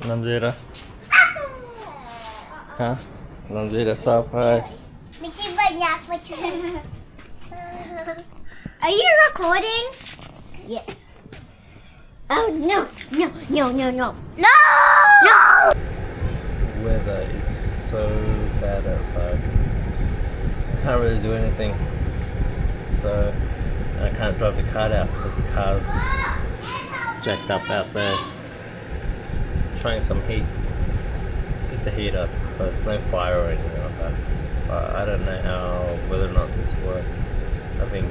Namzira. Hah? Namzira sampai. Masih banyak macam. Are you recording? Yes. Oh no, no, no, no, no. No! No! Weather is so bad outside. I can't really do anything. So I can't drive the cart out because the car's jacked up out there. Trying some heat. It's just a heater, so it's no fire or anything like that. But I don't know how, whether or not this works. I think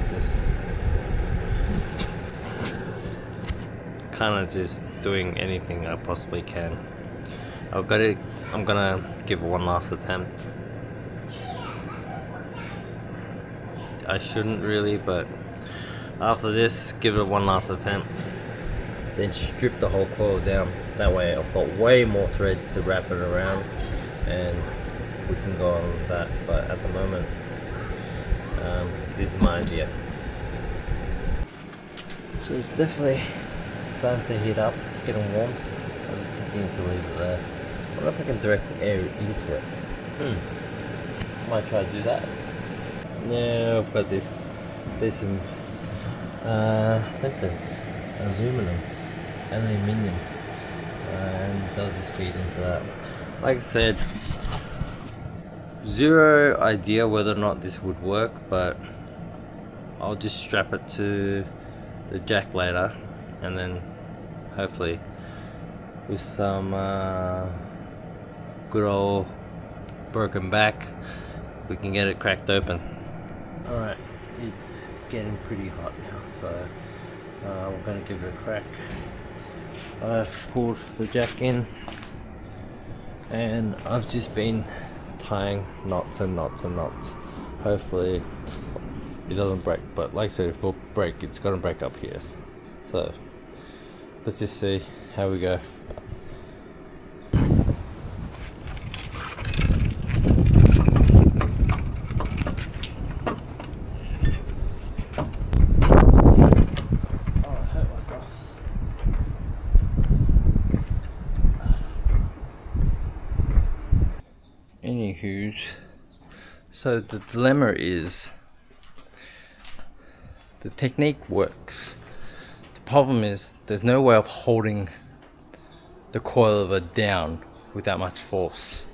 just kind of just doing anything I possibly can. I'm gonna give one last attempt. I shouldn't really, but after this, give it one last attempt. Then strip the whole coil down. That way I've got way more threads to wrap it around and we can go on with that. But at the moment, this is my idea. So it's definitely starting to heat up. It's getting warm. I'll just continue to leave it there. I wonder if I can direct the air into it. Might try to do that. Yeah, I've got this. There's some. I think there's aluminium, and they'll just feed into that. Like I said, zero idea whether or not this would work, but I'll just strap it to the jack later, and then hopefully with some good old broken back, we can get it cracked open. Alright, it's getting pretty hot now, so we're going to give it a crack. I've pulled the jack in and I've just been tying knots and knots and knots. Hopefully it doesn't break, but like I said, if it'll break, it's going to break up here. So let's just see how we go. Anywho, so the dilemma is the technique works. The problem is there's no way of holding the coilover down with that much force.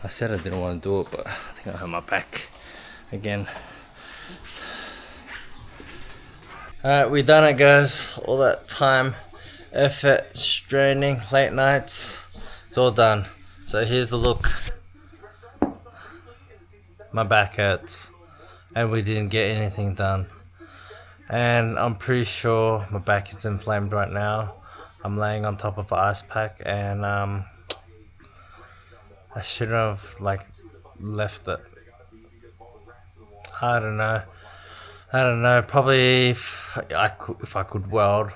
I said I didn't want to do it, but I think I hurt my back again. Alright, we done it, guys. All that time, effort, straining, late nights, it's all done. So here's the look. My back hurts and we didn't get anything done, and I'm pretty sure my back is inflamed right now. I'm laying on top of an ice pack, and I should have left it. I don't know, probably if I could weld,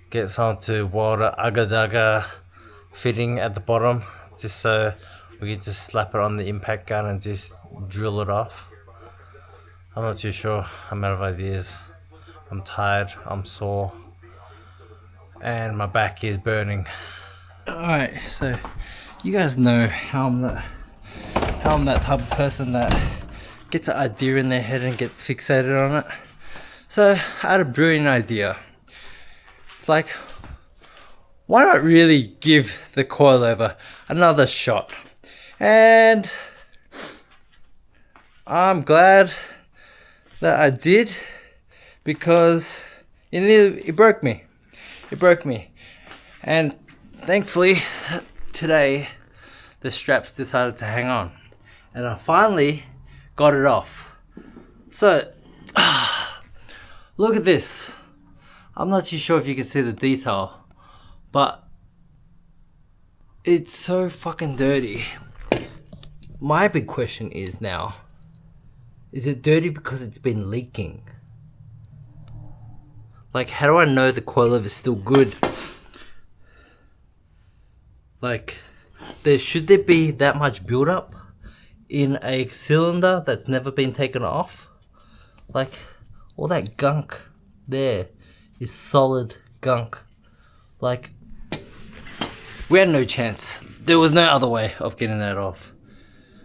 get someone to weld a agadaga fitting at the bottom, just so we could just slap it on the impact gun and just drill it off. I'm not too sure. I'm out of ideas. I'm tired, I'm sore, and my back is burning. Alright, so you guys know how I'm that type of person that gets an idea in their head and gets fixated on it. So I had a brilliant idea. Like, why not really give the coilover another shot? And I'm glad that I did, because it broke me. And thankfully today the straps decided to hang on, and I finally got it off. So look at this. I'm not too sure if you can see the detail, but it's so fucking dirty. My big question is now, is it dirty because it's been leaking? Like, how do I know the coilover is still good? Like, should there be that much buildup in a cylinder that's never been taken off? Like, all that gunk there is solid gunk. Like, we had no chance. There was no other way of getting that off.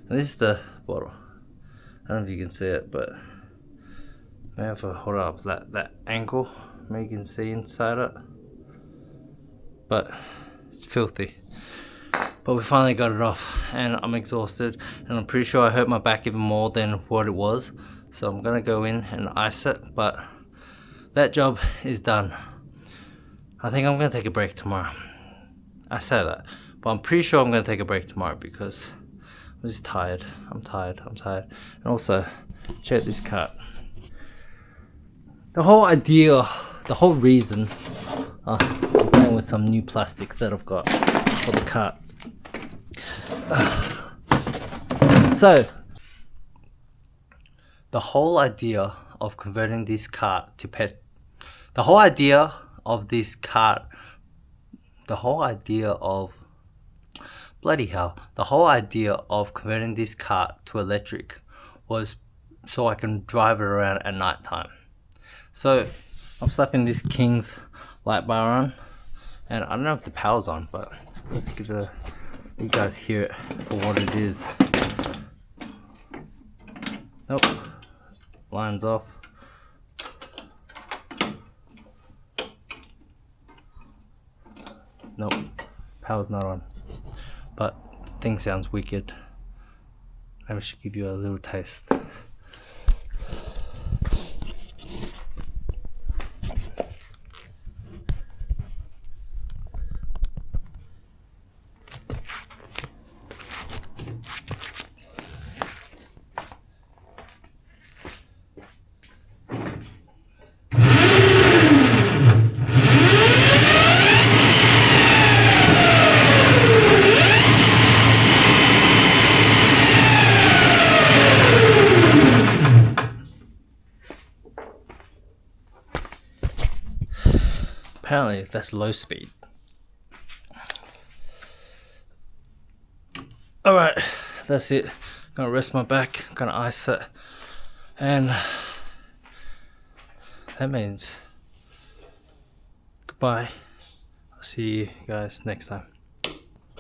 And this is the bottle. I don't know if you can see it, but maybe if I hold up that angle, maybe you can see inside it. But it's filthy. But we finally got it off, and I'm exhausted, and I'm pretty sure I hurt my back even more than what it was. So I'm gonna go in and ice it, but that job is done. I think I'm gonna take a break tomorrow. I say that, but I'm pretty sure I'm gonna take a break tomorrow because I'm just tired. I'm tired. And also, check this cut. The whole idea, the whole reason, I'm playing with some new plastics that I've got for the cart. So, the whole idea of converting this cart to pet, the whole idea of this cart, the whole idea of, bloody hell, the whole idea of converting this cart to electric was so I can drive it around at night time. So I'm slapping this King's light bar on, and I don't know if the power's on, but let's give it a, you guys hear it for what it is. Nope, line's off. Nope, power's not on, but this thing sounds wicked. Maybe I should give you a little taste. Apparently that's low speed. Alright, that's it. Gonna rest my back, gonna ice it, and that means goodbye. I'll see you guys next time.